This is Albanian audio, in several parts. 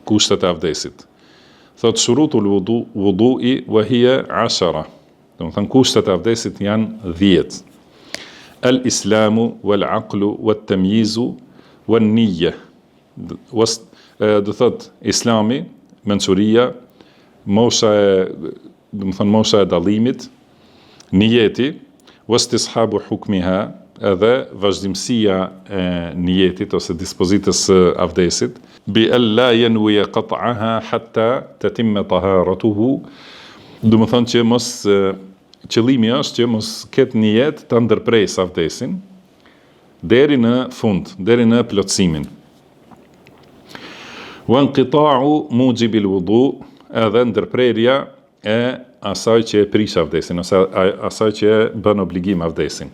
kushtet e avdesit. Thot shurutul wudu'i wa hiya 10. Do të thënë kushtet e avdesit janë 10. El-islamu, wal-aqlu, wat-tamyizu, wan-niyya. Do thot islami, mençuria, mosha e dallimit, niyeti, wastishabu hukmiha, edhe vazhdimësia e niyetit ose dispozitës së avdesit, bi alla yanwi qat'aha hatta tatimma taharatuhu. Do të thonë që qëllimi është që mos ketë niyet ta ndërpresë avdesin deri në fund, deri në plotësimin. Wa inqita'u mujibil wudu, edhe ndërprerja e asaj që e prish avdesin ose asaj që bën obligim avdesin.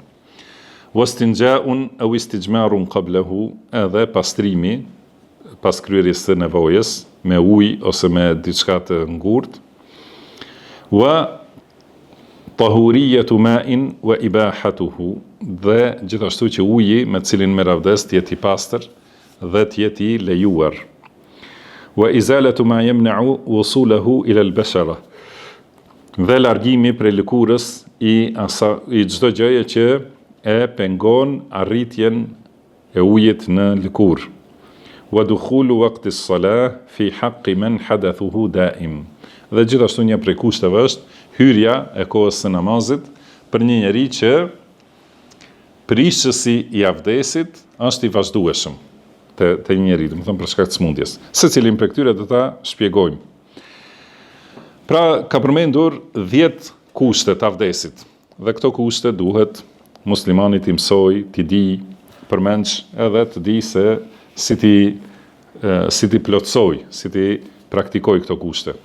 Wastinja'un aw istijmarun qablahu, edhe pastrimi pas kryerjes së nevojës me ujë ose me diçka të ngurtë. Wa tahuriyatu ma'in wa ibahatuhu, dhe gjithashtu që uji me cilin merr avdes të jetë i pastër dhe të jetë i lejuar. Wa izalatu ma yamna'u wusulahu ila al-bashara, dhe largimi prej lëkurës i çdo gjëje që e pengon arritjen e ujit në lëkurë. Wa dukhulu waqti as-salah fi haqqi man hadathuhu da'im, dhe gjithashtu një prej kushteve është hyrja e kohës së namazit për një njeri që prishësi i avdesit është i vazhdueshëm të një njeri, do të thonë për shkak të smundjes. Secilin prej këtyre do ta shpjegojmë. Pra, ka përmendur 10 kushte të avdesit, dhe këto kushte duhet muslimani t'i mësoj, t'i di përmendsh, edhe të di se si ti plotësoj, si ti praktikoj këto kushte.